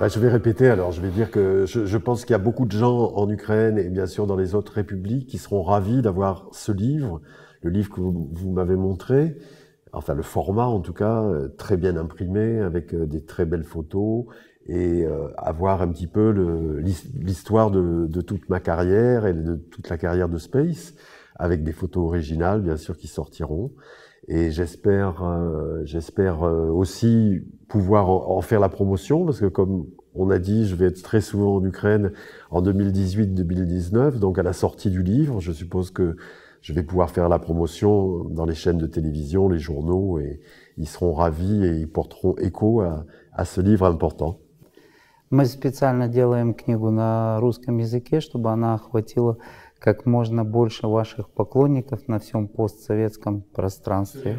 Je vais répéter alors, je vais dire que je pense qu'il y a beaucoup de gens en Ukraine et bien sûr dans les autres républiques qui seront ravis d'avoir ce livre, le livre que vous m'avez montré, enfin le format en tout cas, très bien imprimé avec des très belles photos et avoir un petit peu l'histoire de toute ma carrière et de toute la carrière de Space avec des photos originales bien sûr qui sortiront. Et j'espère aussi pouvoir en faire la promotion parce que comme on a dit, je vais être très souvent en Ukraine en 2018-2019, donc à la sortie du livre, je suppose que je vais pouvoir faire la promotion dans les chaînes de télévision, les journaux, et ils seront ravis et ils porteront écho à ce livre important. Мы специально делаем книгу на русском языке, чтобы она охватила как можно больше ваших поклонников на всем постсоветском пространстве.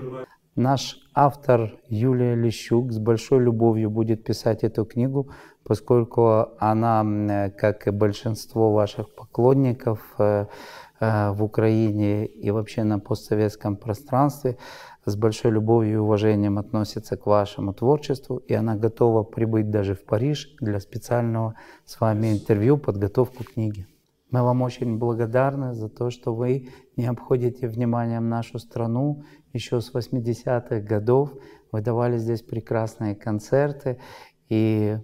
Наш автор Юлия Лещук с большой любовью будет писать эту книгу, поскольку она, как и большинство ваших поклонников в Украине и вообще на постсоветском пространстве, с большой любовью и уважением относится к вашему творчеству, и она готова прибыть даже в Париж для специального с вами интервью, подготовку книги. Мы вам очень благодарны за то, что вы не обходите вниманием нашу страну. Еще с 80-х годов вы давали здесь прекрасные концерты, и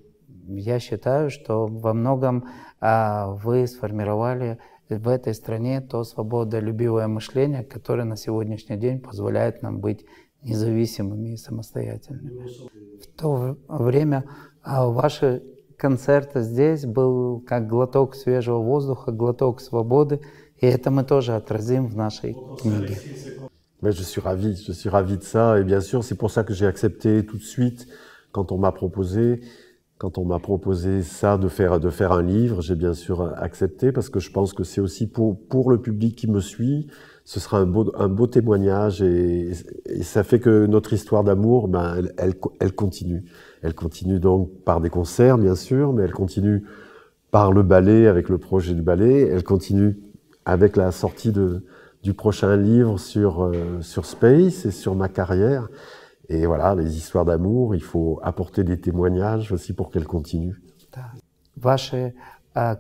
я считаю, что во многом вы сформировали в этой стране то свободолюбивое мышление, которое на сегодняшний день позволяет нам быть независимыми и самостоятельными. В то время ваши концерты здесь был как глоток свежего воздуха, глоток свободы, и это мы тоже отразим в нашей книге. Mais je suis ravi de ça, et bien sûr, c'est pour ça que j'ai accepté tout de suite quand on m'a proposé ça de faire un livre. J'ai bien sûr accepté parce que je pense que c'est aussi pour le public qui me suit, ce sera un beau témoignage et ça fait que notre histoire d'amour, elle continue. Elle continue donc par des concerts, bien sûr, mais elle continue par le ballet, avec le projet du ballet. Elle continue avec la sortie du prochain livre sur Space et sur ma carrière. Et voilà, les histoires d'amour, il faut apporter des témoignages aussi pour qu'elles continuent. Ваши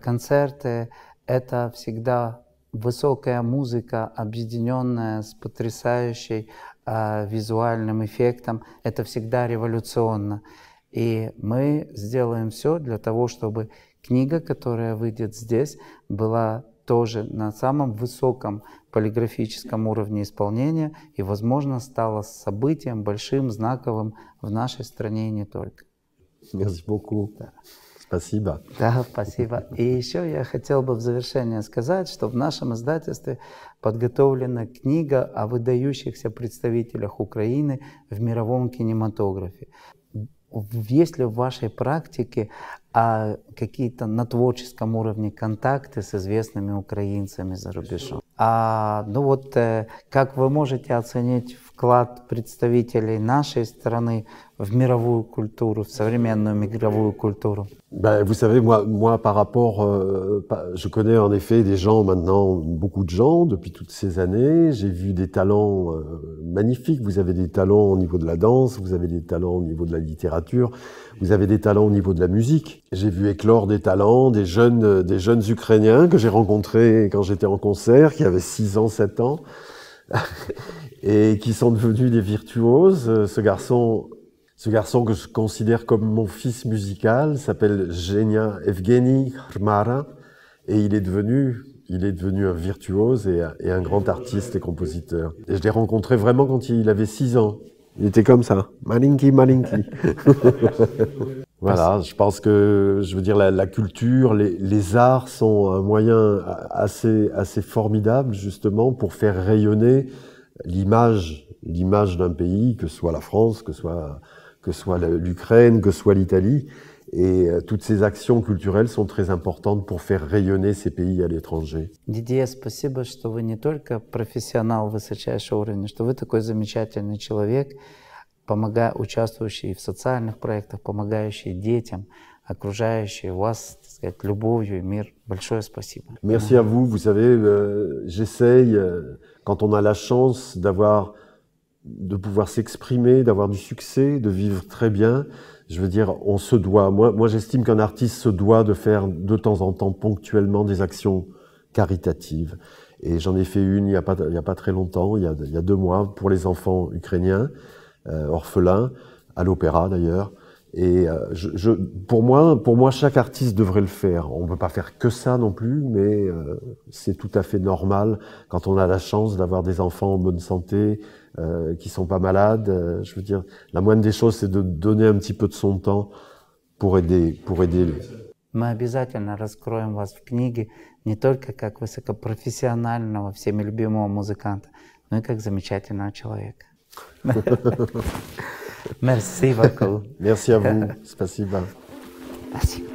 концерты — это всегда высокая музыка, объединенная с потрясающим визуальным эффектом. Это всегда революционно. И мы сделаем все для того, чтобы книга, которая выйдет здесь, была тоже на самом высоком полиграфическом уровне исполнения и, возможно, стала событием большим, знаковым в нашей стране и не только. Merci beaucoup. Да. Спасибо. Да, спасибо. И еще я хотел бы в завершение сказать, что в нашем издательстве подготовлена книга о выдающихся представителях Украины в мировом кинематографе. Есть ли в вашей практике какие-то на творческом уровне контакты с известными украинцами за рубежом? Как вы можете оценить вклад представителей нашей страны в мировую культуру, в современную мировую культуру? Vous savez, moi par rapport, je connais en effet des gens maintenant, beaucoup de gens depuis toutes ces années. J'ai vu des talents magnifiques. Vous avez des talents au niveau de la danse, vous avez des talents au niveau de la littérature, vous avez des talents au niveau de la musique. J'ai vu éclore des talents, des jeunes Ukrainiens que j'ai rencontrés quand j'étais en concert, qui avaient 6 ans, 7 ans, et qui sont devenus des virtuoses. Ce garçon que je considère comme mon fils musical s'appelle Evgeny Khmara, et il est devenu un virtuose et un grand artiste et compositeur. Et je l'ai rencontré vraiment quand il avait 6 ans. Il était comme ça, malinki. Voilà, je pense que, je veux dire, la culture, les arts sont un moyen assez formidable justement pour faire rayonner l'image d'un pays, que ce soit la France, que ce soit l'Ukraine, que ce soit l'Italie. Et toutes ces actions culturelles sont très importantes pour faire rayonner ces pays à l'étranger. Дидье, спасибо, что вы не только профессионал высочайшего уровня, что вы такой замечательный человек, участвующий в социальных проектах, помогающий детям, окружающий вас, так сказать, любовью и мир. Большое спасибо. Merci à vous. Vous savez, j'essaye, quand on a la chance d'avoir de pouvoir s'exprimer, d'avoir du succès, de vivre très bien. Je veux dire, on se doit. Moi j'estime qu'un artiste se doit de faire de temps en temps, ponctuellement, des actions caritatives. Et j'en ai fait une il y a pas très longtemps, il y a 2 mois, pour les enfants ukrainiens, orphelins, à l'opéra d'ailleurs. Et pour moi, chaque artiste devrait le faire. On ne peut pas faire que ça non plus, mais c'est tout à fait normal quand on a la chance d'avoir des enfants en bonne santé, qui sont pas malades. Je veux dire, la moindre des choses, c'est de donner un petit peu de son temps pour aider. Мы обязательно раскроем вас в книге не только как высокопрофессионального, всеми любимого музыканта, но и как замечательного человека. Merci beaucoup. Merci à vous. Спасибо. Спасибо.